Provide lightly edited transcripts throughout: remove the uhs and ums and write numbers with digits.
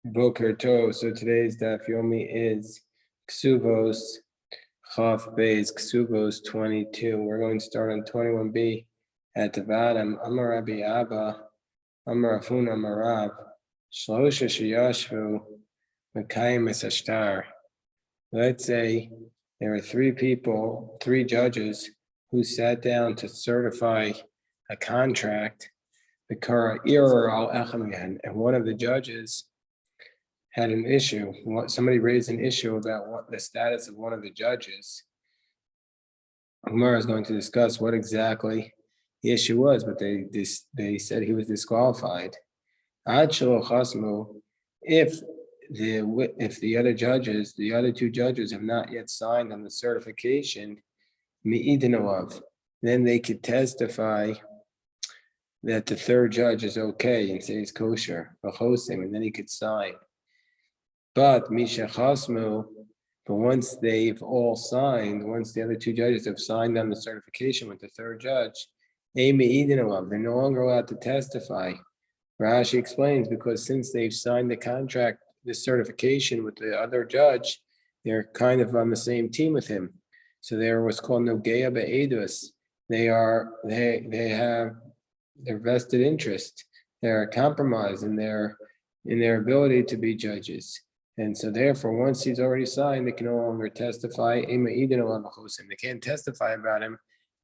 Boker Tov. So today's Daf Yomi is Kesubos Chaf Beis Kesubos 22. We're going to start on 21b at the bottom. Amar Rabbi Abba, Amar Afuna Marav, Shlosha Sheyashvu Mekayim Esashtar. Let's say there are three judges who sat down to certify a contract. The Kara Ir al Echem, and one of the judges had an issue. Somebody raised an issue about what the status of one of the judges. Umar is going to discuss what exactly the issue was, but they said he was disqualified. Ad shelo chasmu, if the other two judges have not yet signed on the certification, mi'idin, then they could testify that the third judge is okay and say he's kosher, and then he could sign. But Misha Chasmu, but once they've all signed, once the other two judges have signed on the certification with the third judge, they're no longer allowed to testify. Rashi explains because since they've signed the contract, the certification with the other judge, they're kind of on the same team with him. So they're what's called Nogeya Be'edus. They have their vested interest. They're compromised in their ability to be judges. And so therefore, once he's already signed, they can no longer testify. They can't testify about him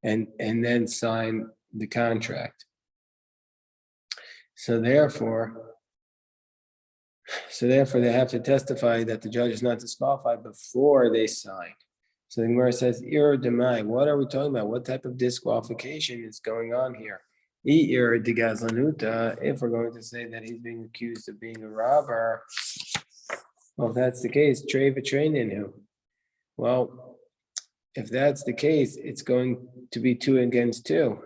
and then sign the contract. So therefore, they have to testify that the judge is not disqualified before they sign. So the Gemara says, Ir demai, what are we talking about? What type of disqualification is going on here? Ir de gazlanuta, if we're going to say that he's being accused of being a robber. Well, if that's the case, treva trainin. Well, if that's the case, it's going to be 2 against 2.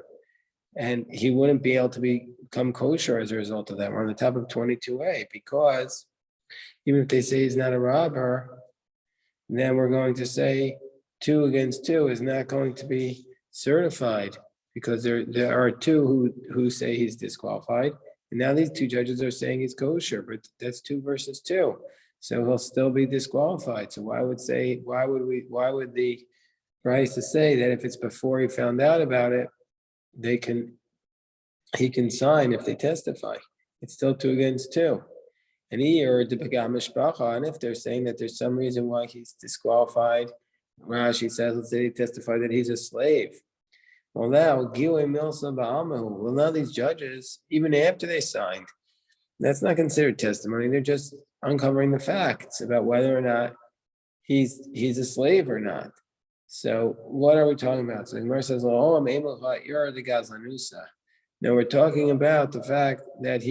And he wouldn't be able to become kosher as a result of that. We're on the top of 22a, because even if they say he's not a robber, then we're going to say 2 against 2 is not going to be certified, because there are 2 who say he's disqualified. And now these 2 judges are saying he's kosher, but that's 2 versus 2. So he'll still be disqualified. So why would the Raisa say that if it's before he found out about it, he can sign if they testify? It's still 2 against 2. And and if they're saying that there's some reason why he's disqualified, Rashi says, let's say he testified that he's a slave. Well, now these judges, even after they signed, that's not considered testimony. They're just uncovering the facts about whether or not he's a slave or not. So what are we talking about? So the Gemara says, "Oh, you're the gazlanusa." Now we're talking about the fact that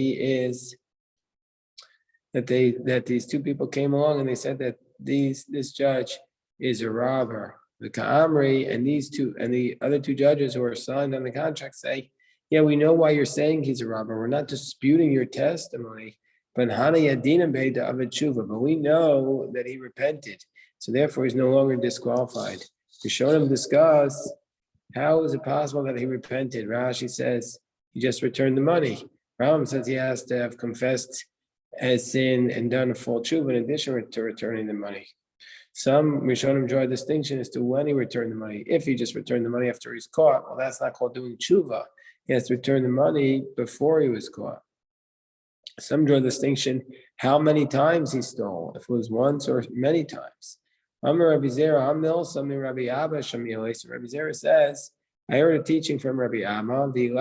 that these 2 people came along and they said that this judge is a robber. The Ka'amri and the other 2 judges who are signed on the contract say, yeah, we know why you're saying he's a robber. We're not disputing your testimony. But we know that he repented. So therefore, he's no longer disqualified. We showed him discuss how is it possible that he repented. Rashi says he just returned the money. Rambam says he has to have confessed as sin and done a full tshuva in addition to returning the money. Some Rishonim draw a distinction as to when he returned the money. If he just returned the money after he's caught, well, that's not called doing tshuva. He has to return the money before he was caught. Some draw a distinction how many times he stole, if it was once or many times. Rabbi Zera says, I heard a teaching from Rabbi Amma. If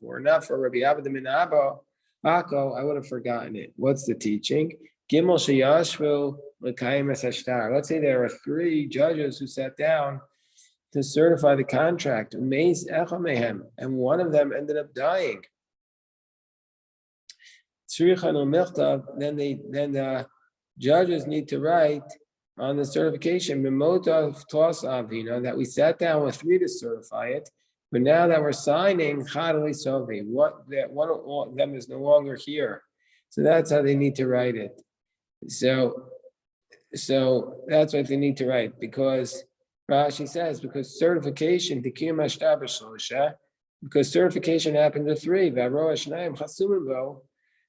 we're not for Rabbi Abba the Minabo, I would have forgotten it. What's the teaching? Let's say there are 3 judges who sat down to certify the contract, and one of them ended up dying. Then the judges need to write on the certification that we sat down with 3 to certify it, but now that we're signing, one of them is no longer here. So that's how they need to write it. So that's what they need to write, because Rashi says, because certification happens to 3.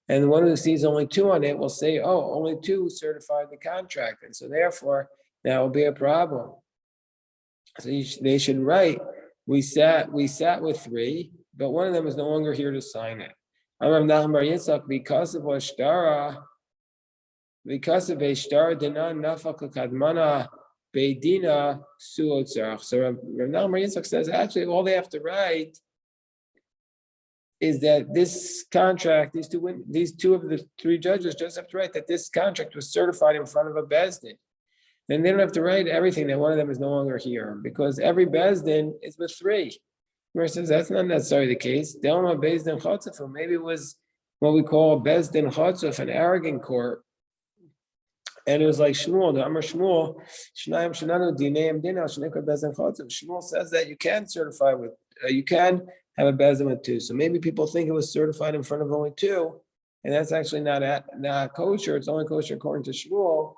And the one who sees only two on it will say, oh, only two certified the contract. And so therefore, that will be a problem. So they should write, we sat with three, but one of them is no longer here to sign it. Because of Ashtara, because of Ashtara Dinan Nafak Kadmana Beidina Suotzarach. So Rav Nachman Yitzchak says actually all they have to write is that this contract, these two of the three judges just have to write that this contract was certified in front of a bezdin. Then they don't have to write everything that one of them is no longer here, because every bezdin is with three. Where says that's not necessarily the case. Delma bezdin chotzuf, maybe it was what we call a bezdin chotzuf, an arrogant court. And it was like Shmuel, the Amar Shmuel, Shnayim Shananu Dineim Dina Shnekar Bezdin chotzuf. Shmuel says that you can certify with, you can have a bezdin with two. So maybe people think it was certified in front of only two, and that's actually not kosher. It's only kosher according to Shmuel,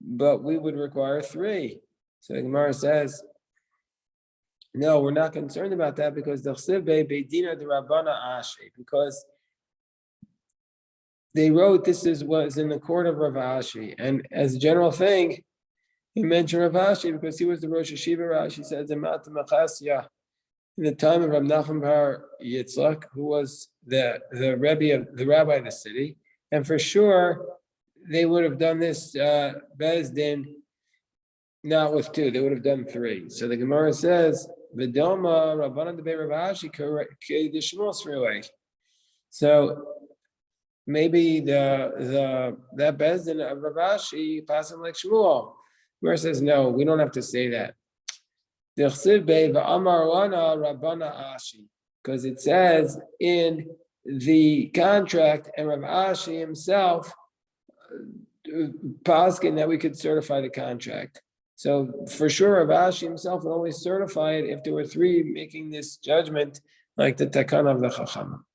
but we would require three. So the Gemara says, no, we're not concerned about that because the Chsibbe Beidina de Rabbana Ashi, because they wrote this was in the court of Rav Ashi, and as a general thing, he mentioned Rav Ashi because he was the Rosh Hashiva. Rashi says in Mata Machasya, in the time of Rav Nachman Bar Yitzchak, who was the rabbi of the city, and for sure they would have done this bezdin not with two; they would have done three. So the Gemara says, "V'doma Rabbanan de Rav Ashi the Shmuel's freeway." So maybe that bezdin of Rav Ashi passing like Shmuel. Gemara says, "No, we don't have to say that." Because it says in the contract, and Rav Ashi himself paskin that we could certify the contract. So for sure, Rav Ashi himself would only certify it if there were three making this judgment, like the Takan of the Chacham.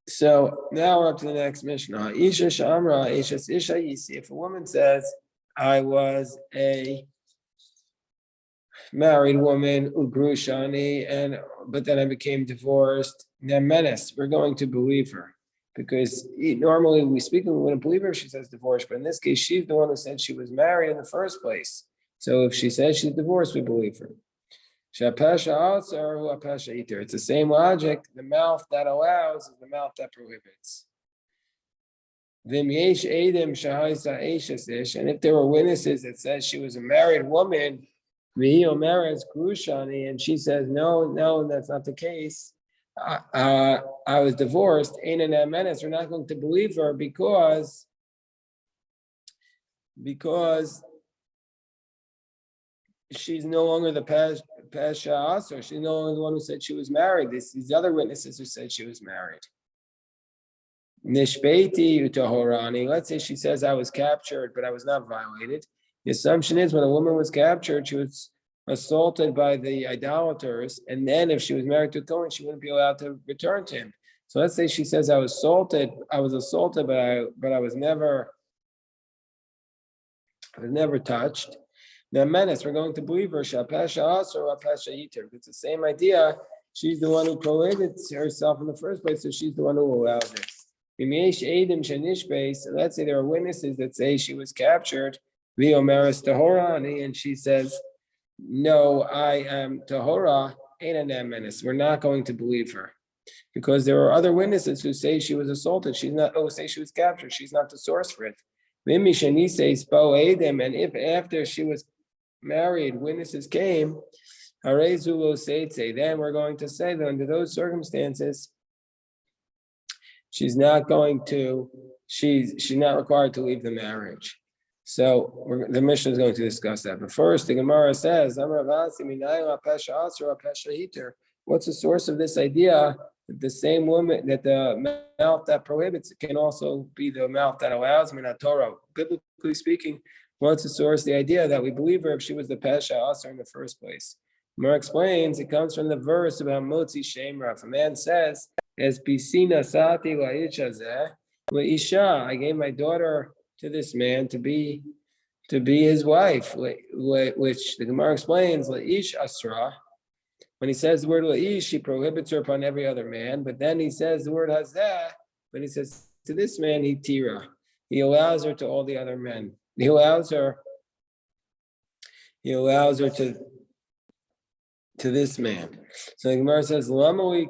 So now we're up to the next Mishnah. Isha Shamra, Ishas Isha Yisi. If a woman says, I was a married woman, Ugrushani, but then I became divorced, Nemenes, we're going to believe her. Because normally we speak and we wouldn't believe her if she says divorce, but in this case, she's the one who said she was married in the first place. So if she says she's divorced, we believe her. It's the same logic. The mouth that allows is the mouth that prohibits. And if there were witnesses that says she was a married woman, and she says, no, that's not the case. I was divorced. We're not going to believe her because she's no longer the Pasha Asr. She's no longer the one who said she was married. These other witnesses who said she was married. Nishbeiti utahorani. Let's say she says I was captured, but I was not violated. The assumption is when a woman was captured, she was assaulted by the idolaters, and then if she was married to a Kohen, she wouldn't be allowed to return to him. So let's say she says I was assaulted, but I was never touched. Now, menace, we're going to believe her. Shapasha or Apasha Yiter. It's the same idea. She's the one who prohibits herself in the first place, so she's the one who allows it. Let's say there are witnesses that say she was captured, and she says, no, I am Tahora, menace. We're not going to believe her. Because there are other witnesses who say she was assaulted. Say she was captured. She's not the source for it. And if after she was married, witnesses came, then we're going to say that under those circumstances, she's not required to leave the marriage. So the Mishnah is going to discuss that. But first, the Gemara says, what's the source of this idea that the same woman, that the mouth that prohibits can also be the mouth that allows? Torah. Biblically speaking, what's the source? The idea that we believe her if she was the Pesha Asr in the first place. Gemara explains it comes from the verse about Motzi Shemra. If a man says, "As pisina sati la'isha," I gave my daughter to this man to be his wife, which the Gemara explains, la'ish asra, When he says the word la'ish, he prohibits her upon every other man. But then he says the word hazeh. When he says to this man, he tira. He allows her to all the other men. He allows her to this man. So the Gemara says, Lama we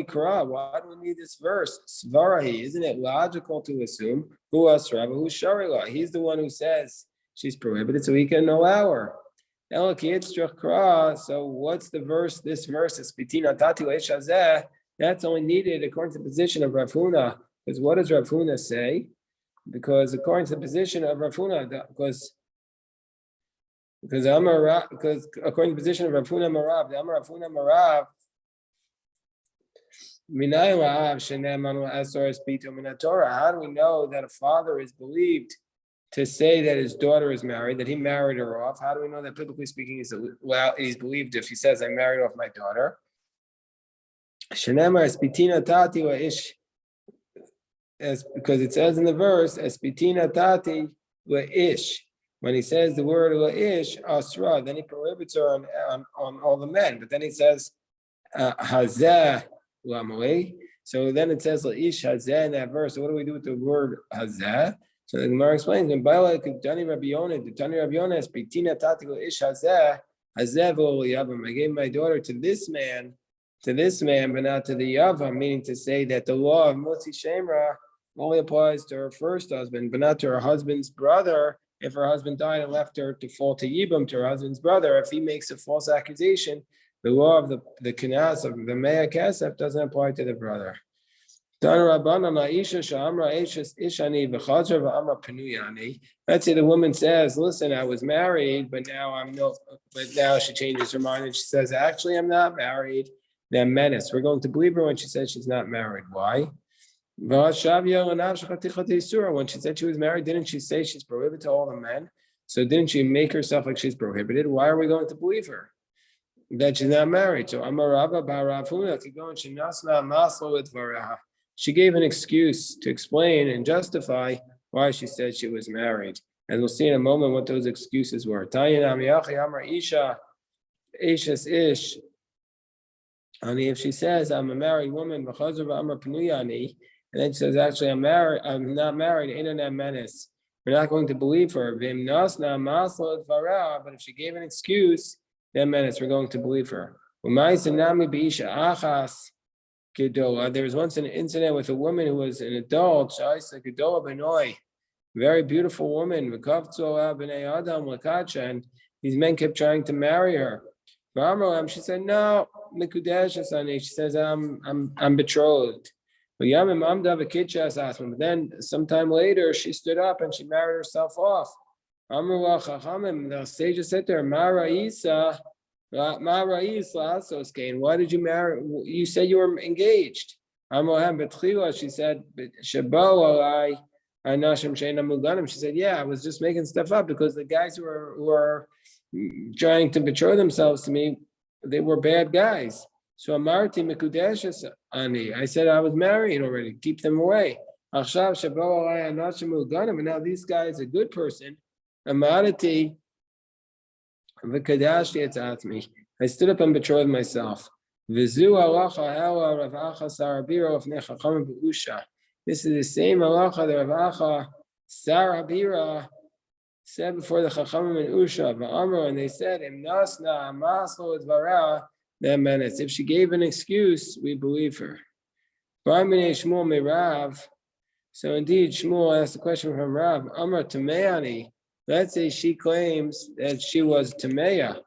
kara. Why do we need this verse? Svarahi, isn't it logical to assume who asrava, who sharila? He's the one who says she's prohibited, so he can allow her. So what's the verse? This verse is Bitina Tati Shazeh. That's only needed according to the position of Rav Huna. Because what does Rav Huna say? Because according to the position of Rav Huna, because according to the position of Rav Huna Marav, the Amar Rav Huna Marav, how do we know that a father is believed to say that his daughter is married, that he married her off? How do we know that, biblically speaking, he's believed if he says, I married off my daughter? Because it says in the verse, Espitina tati ish. When he says the word ish, asra, then he prohibits her on all the men. But then he says, hazeh lamoi. So then it says ish hazeh in that verse. So what do we do with the word hazeh? So the Gemara explains, when Baila Dani Rabbi Yonah, the Tani Rabbi Yonah, Pitina Tatigo Ish Hazeh, Hazeh Yavam. I gave my daughter to this man, but not to the Yavam, meaning to say that the law of Motzi Shemra only applies to her first husband, but not to her husband's brother. If her husband died and left her to fall to Yibam, to her husband's brother, if he makes a false accusation, the law of the Kenas of the Mea Kesef doesn't apply to the brother. Let's say the woman says, listen, I was married, but now she changes her mind and she says, actually, I'm not married. Then menace. We're going to believe her when she says she's not married. Why? When she said she was married, didn't she say she's prohibited to all the men? So didn't she make herself like she's prohibited? Why are we going to believe her that she's not married? So she gave an excuse to explain and justify why she said she was married. And we'll see in a moment what those excuses were. If she says, I'm a married woman, and then she says, actually, I'm not married, we're not going to believe her. But if she gave an excuse, then menace, we're going to believe her. There was once an incident with a woman who was an adult, very beautiful woman, and these men kept trying to marry her. She said, no, she says, I'm betrothed. But then sometime later, she stood up and she married herself off. The sages said to her, why did you marry? You said you were engaged. She said, she said, yeah, I was just making stuff up because the guys who were trying to betray themselves to me, they were bad guys. So Amarti Mikudeshes Ani. I said I was married already. Keep them away. And now this guy is a good person. Amarti Vikadashi Etzatmi. I stood up and betrothed myself. This is the same halacha that Rav Acha Sar Habira said before the Chachamim and Usha, and they said, if she gave an excuse, we believe her. So indeed, Shmuel asked a question from Rav, Amar Tameani. Let's say she claims that she was Tameya.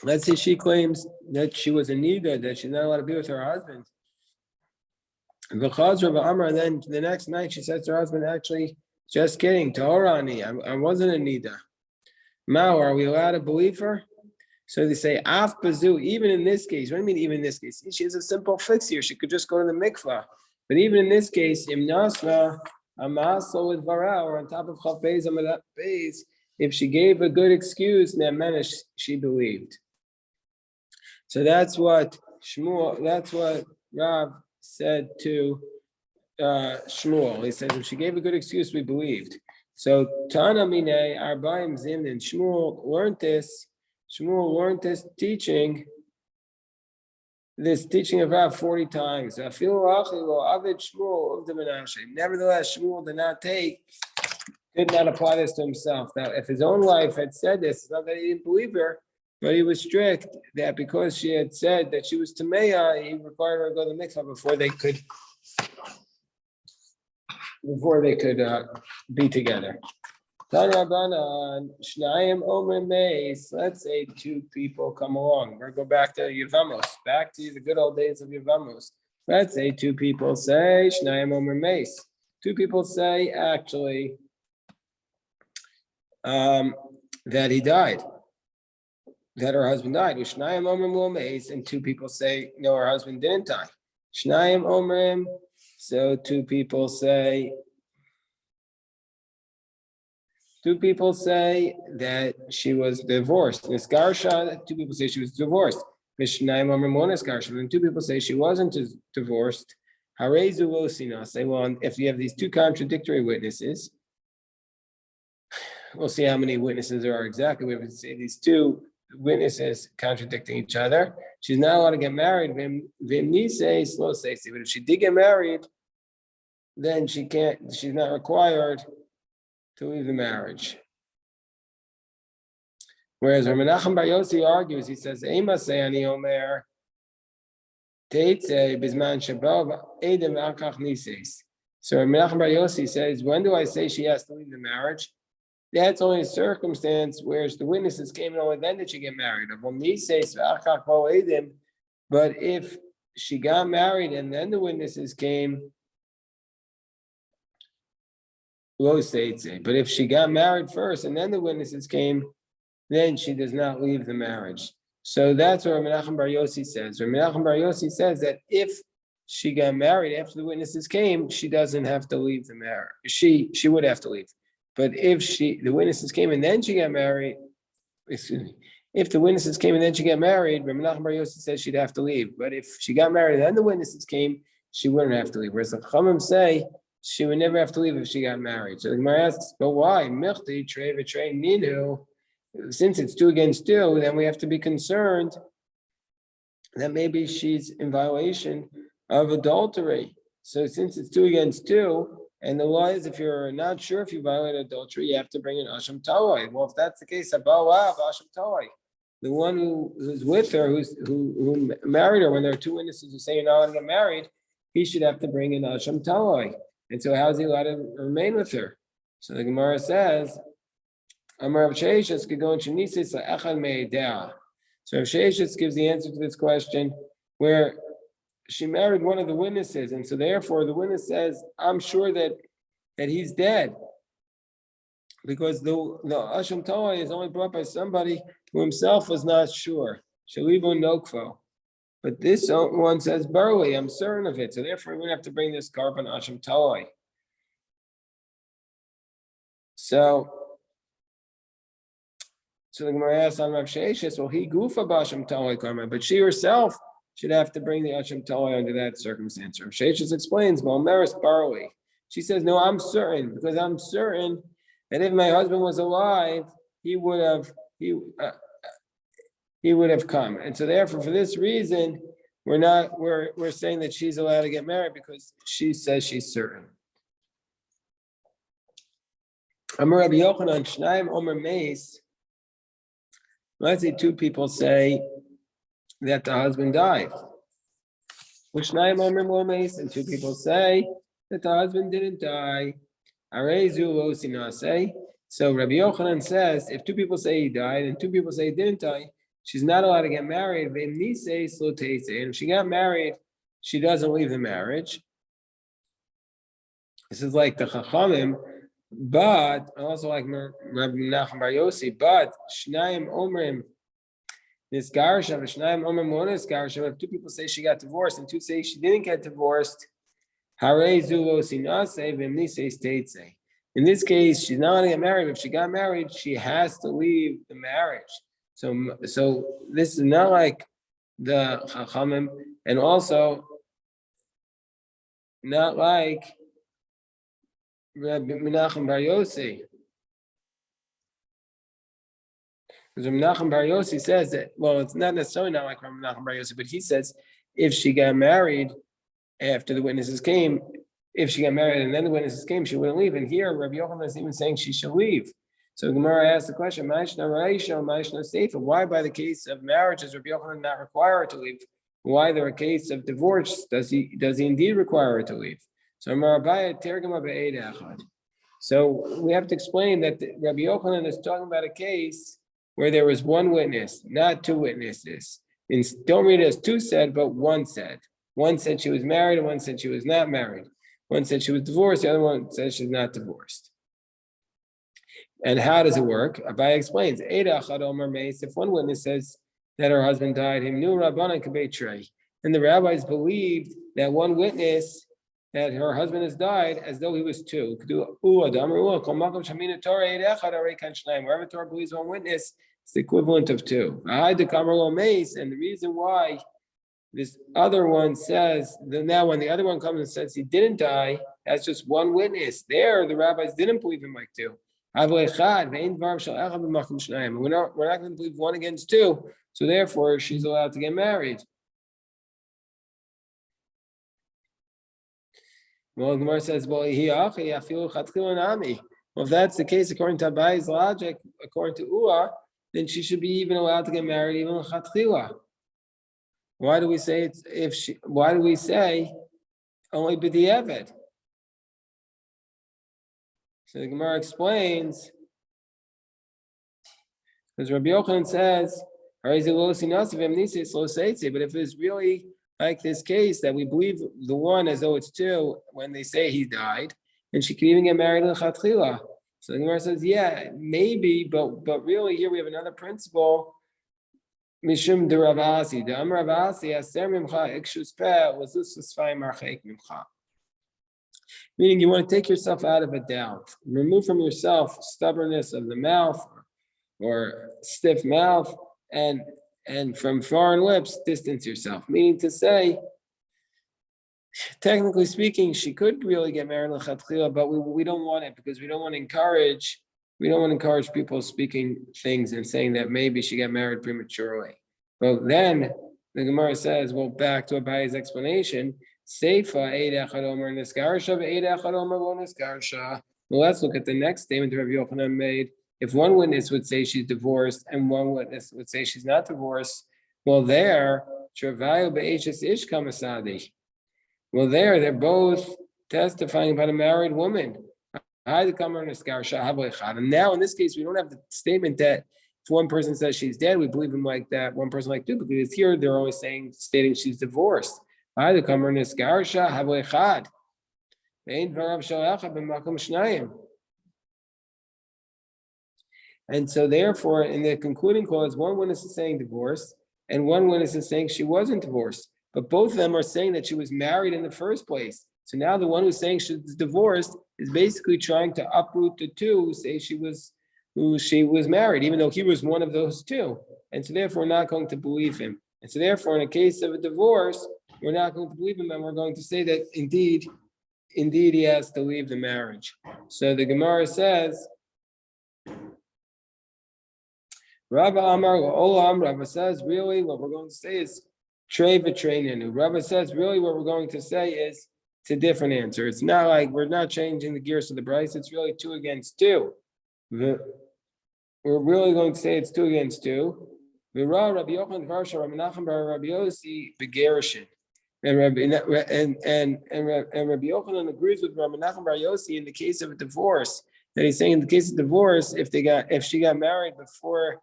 Let's say she claims that she was a Nida, that she's not allowed to be with her husband. And then the next night she says to her husband, actually, just kidding, Tahorani, I wasn't a Nida. Mao, are we allowed to believe her? So they say, Af Bazu, even in this case, what do you mean even in this case? She has a simple fix here. She could just go to the mikvah. But even in this case, Imnasna, Amaslo with Vara, or on top of Chav Beis, Amadat Beis, if she gave a good excuse, then she believed. So that's what Rav said to Shmuel. He says, if she gave a good excuse, we believed. So Tana Mine, Arbaim Zim, and Shmuel learned this. Shmuel learned this teaching of Rav 40 times. Nevertheless, Shmuel did not apply this to himself. Now, if his own wife had said this, it's not that he didn't believe her, but he was strict that because she had said that she was Tameya, he required her to go to the mikvah before they could be together. Let's say two people come along. We're going back to Yevamos, back to the good old days of Yevamos. Let's say two people say Shnayim Omer Meis. Two people say actually that he died, that her husband died. Shnayim Omer Meis, and two people say no, her husband didn't die. Shnayim Omer. So two people say that she was divorced. Niskarsha, two people say she was divorced. Mishnayim Omer Mo Niskarsha, and two people say she wasn't divorced. Harezu Losina. Say, well, if you have these two contradictory witnesses, we'll see how many witnesses there are exactly. We would say these two witnesses contradicting each other. She's not allowed to get married. But if she did get married, then she's not required to leave the marriage. Whereas when Menachem Bar Yossi argues, he says, Ema Sayani Omer, Teitze Bizman Shabov, Edem Akach Nises. So Menachem Bar Yossi says, when do I say she has to leave the marriage? That's only a circumstance where the witnesses came and only then did she get married. But if she got married and then the witnesses came, but if she got married first and then the witnesses came, then she does not leave the marriage. So that's what Menachem Bar Yossi says. Menachem Bar Yossi says that if she got married after the witnesses came, she doesn't have to leave the marriage. She would have to leave. But if the witnesses came and then she got married, if the witnesses came and then she got married, Menachem Bar Yossi says she'd have to leave. But if she got married and then the witnesses came, she wouldn't have to leave. Whereas the Chachamim say she would never have to leave if she got married. So the Gemara asks, but why? Since it's 2 against 2, then we have to be concerned that maybe she's in violation of adultery. So since it's 2 against 2, and the law is if you're not sure if you violate adultery, you have to bring an Asham Tawai. Well, if that's the case, Abawav Asham Tawai. The one who's with her, who married her, when there are 2 witnesses who say you're not allowed to get married, he should have to bring an Asham Tawai. And so how's he allowed to remain with her? So the Gemara says, Amar Rav Sheishas could go in Shenisis Echad Me'edea. So Rav Sheishas gives the answer to this question where she married one of the witnesses, and so therefore the witness says, I'm sure that he's dead. Because the Asham Tawai is only brought by somebody who himself was not sure. Shalibo Nokfo. But this one says, Barley, I'm certain of it. So therefore, we're going to have to bring this carbon Asham Tawai. So the Gemara asks on Rav Sheishas, well, he goofa b'Asham Tawai karma, but she herself should have to bring the Asham Tawai under that circumstance. Rav Sheishas explains, Malmeris Barley. She says, no, I'm certain, because I'm certain that if my husband was alive, he would have come. And so therefore, for this reason, we're saying that she's allowed to get married because she says she's certain. Amar Rabbi Yochanan, Shnayim Omer Meis. Let's say 2 people say that the husband died. Shnayim Omer Mo Meis, and 2 people say that the husband didn't die. Arezu Lo Sinase. So Rabbi Yochanan says, if 2 people say he died and 2 people say he didn't die, she's not allowed to get married. And if she got married, she doesn't leave the marriage. This is like the Chachamim, but also like Rabbi Menachem Bar Yossi, but Shnayim Omrim Nisgarsha, Shnayim Omrim Mo Nisgarsha. If 2 people say she got divorced and 2 say she didn't get divorced, Harezu Lo Sinase V'Mnise Teitze. In this case, she's not going to get married. If she got married, she has to leave the marriage. So this is not like the Chachamim, and also not like Rabbi Menachem Bar Yossi. Because Menachem Bar Yossi says that, well, it's not necessarily not like Menachem Bar Yossi, but he says if she got married after the witnesses came, if she got married and then the witnesses came, she wouldn't leave. And here, Rabbi Yochanan is even saying she should leave. So Gemara asked the question, why by the case of marriage does Rabbi Yochanan not require her to leave? Why there a case of divorce does he indeed require her to leave? So we have to explain that Rabbi Yochanan is talking about a case where there was one witness, not two witnesses. And don't read it as two said, but one said. One said she was married and one said she was not married. One said she was divorced, the other one says she's not divorced. And how does it work? Abai explains, if one witness says that her husband died, and the rabbis believed that one witness that her husband has died as though he was two. Wherever Torah believes one witness, it's the equivalent of two. And the reason why this other one says, now when the other one comes and says he didn't die, that's just one witness. There, the rabbis didn't believe him like two. We're not going to believe one against two, so therefore she's allowed to get married. Well, Gemara says, well, if that's the case, according to Abai's logic, according to Ua, then she should be even allowed to get married even l'chatchila. Why do we say why do we say only b'di'evet? So the Gemara explains, because Rabbi Yochanan says, but if it's really like this case that we believe the one as though it's two when they say he died, and she can even get married l'chatchila. So the Gemara says, yeah, maybe, but really here we have another principle. Mishum de Ravasi, the Amar Ravasi, Aser Mimcha, Ikshus Peh, Wazus Sfai Marchek Mimcha. Meaning you want to take yourself out of a doubt. Remove from yourself stubbornness of the mouth or stiff mouth, and from foreign lips, distance yourself. Meaning to say, technically speaking, she could really get married l'chatchila, but we don't want it because we don't want to encourage people speaking things and saying that maybe she got married prematurely. But then the Gemara says, well, back to Abai's explanation, Seifa eid echad omer niskarsha ve'eid echad omer lo niskarsha. Well, let's look at the next statement Rabbi Yochanan made. If one witness would say she's divorced and one witness would say she's not divorced, well, there, travayu be'eshes ish kamasadi. Well, they're both testifying about a married woman. And now in this case, we don't have the statement that if one person says she's dead, we believe him like that. One person like two, because here they're always stating she's divorced. And so therefore, in the concluding clause, one witness is saying divorce, and one witness is saying she wasn't divorced. But both of them are saying that she was married in the first place. So now the one who's saying she's divorced is basically trying to uproot the two who say she was married, even though he was one of those two. And so therefore, we're not going to believe him. And so therefore, in a case of a divorce, we're not going to believe him, and we're going to say that indeed he has to leave the marriage. So the Gemara says, Rabba Amar Olam, Rabba says, really what we're going to say is Trey v'treinenu. Rabba says, really what we're going to say is it's a different answer. It's not like we're not changing the gears of the Bryce. It's really 2 against 2. We're really going to say it's 2 against 2. Rabbi Yochanan Varsha, Rabbi Nachman bar Rabbi Yossi begerishin. And Rabbi Yochanan agrees with Rabbi Nachman bar Yossi in the case of a divorce. That he's saying in the case of divorce, if she got married before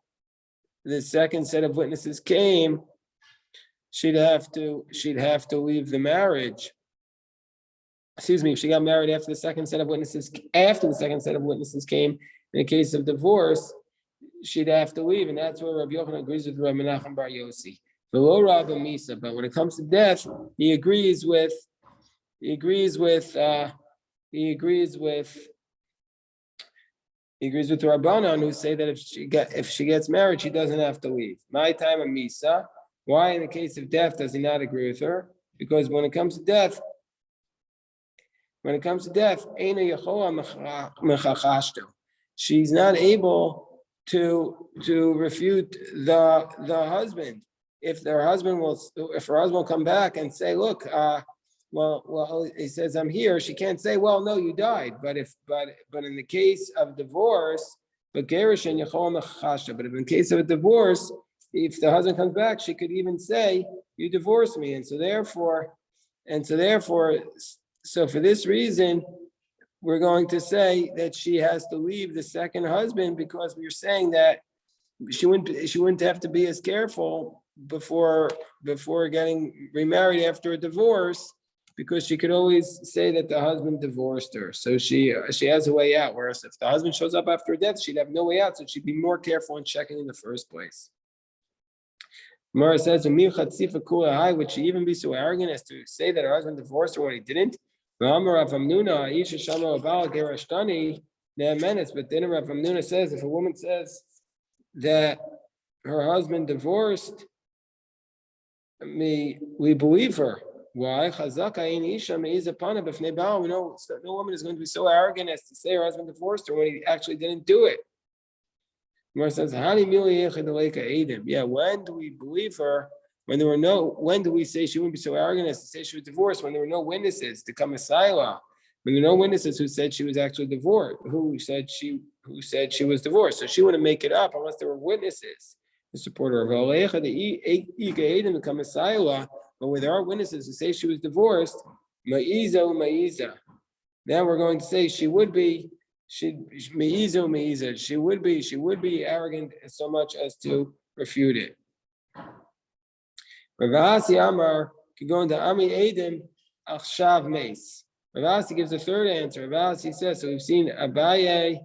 the second set of witnesses came, she'd have to leave the marriage. Excuse me, if she got married after the second set of witnesses came, in the case of divorce, she'd have to leave, and that's where Rabbi Yochanan agrees with Rabbi Menachem bar Yossi. Below Rabbi Misa, but when it comes to death, he agrees with the Rabbanan who say that if she gets married, she doesn't have to leave. My time of Misa. Why in the case of death does he not agree with her? Because when it comes to death, she's not able refute the husband. If her husband will come back and say, look, well, he says, I'm here. She can't say, well, no, you died. But in the case of divorce, but if in case of a divorce, if the husband comes back, she could even say, you divorced me. So for this reason, we're going to say that she has to leave the second husband, because we're saying that she wouldn't have to be as careful before getting remarried after a divorce, because she could always say that the husband divorced her. So she has a way out. Whereas if the husband shows up after a death, she'd have no way out. So she'd be more careful in checking in the first place. Mara says, would she even be so arrogant as to say that her husband divorced her when he didn't? But then Rav Hamnuna says, if a woman says that her husband divorced me, we believe her. Why? We know no woman is going to be so arrogant as to say her husband divorced her when he actually didn't do it. Gemara says, yeah, when do we believe her? When do we say she wouldn't be so arrogant as to say she was divorced when there were no witnesses to come asila? When there were no witnesses who said she was actually divorced, who said she was divorced. So she wouldn't make it up unless there were witnesses to support her. But where there are witnesses who say she was divorced, ma'iza. Then we're going to say she would be arrogant so much as to refute it. Ravasi Amar could go into Ami Edim Achshav Meis. Ravasi gives a third answer. Ravasi says, so we've seen Abaye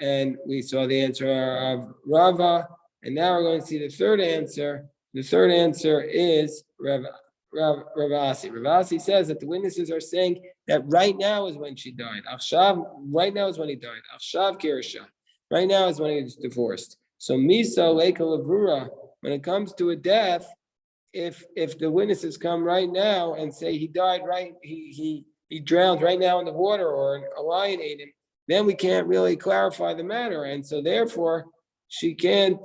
and we saw the answer of Rava, and now we're going to see the third answer. The third answer is Ravasi. Ravasi says that the witnesses are saying that right now is when she died. Achshav, right now is when he died. Achshav Kirisha. Right now is when he was divorced. So Misa Leika Lavura, when it comes to a death, if the witnesses come right now and say he died he drowned right now in the water, or a lion ate him, then we can't really clarify the matter, and so therefore she can't.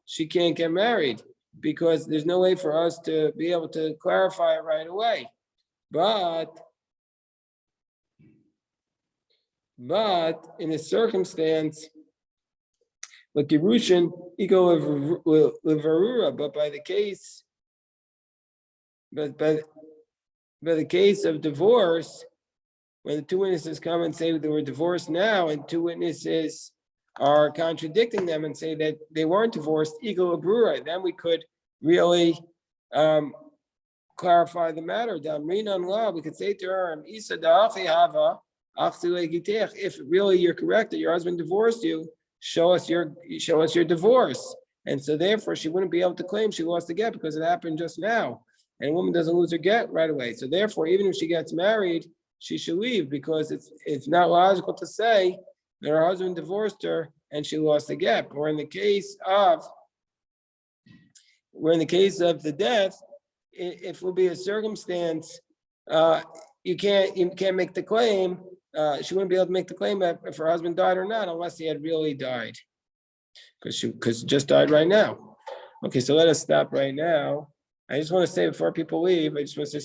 She can't get married, because there's no way for us to be able to clarify it right away. But in a circumstance like Yerushin, ego levarura, but by the case of divorce, when the two witnesses come and say they were divorced now, and two witnesses are contradicting them and say that they weren't divorced, ego levarura, then we could really clarify the matter. We could say to her, if really you're correct that your husband divorced you, show us your divorce. And so therefore she wouldn't be able to claim she lost the get, because it happened just now, and a woman doesn't lose her get right away. So therefore, even if she gets married, she should leave, because it's not logical to say that her husband divorced her and she lost the get. Or in the case of the death, it will be a circumstance, you can't make the claim. She wouldn't be able to make the claim if her husband died or not, unless he had really died, because she just died right now. Okay, so let us stop right now. I just want to say before people leave, I just want to say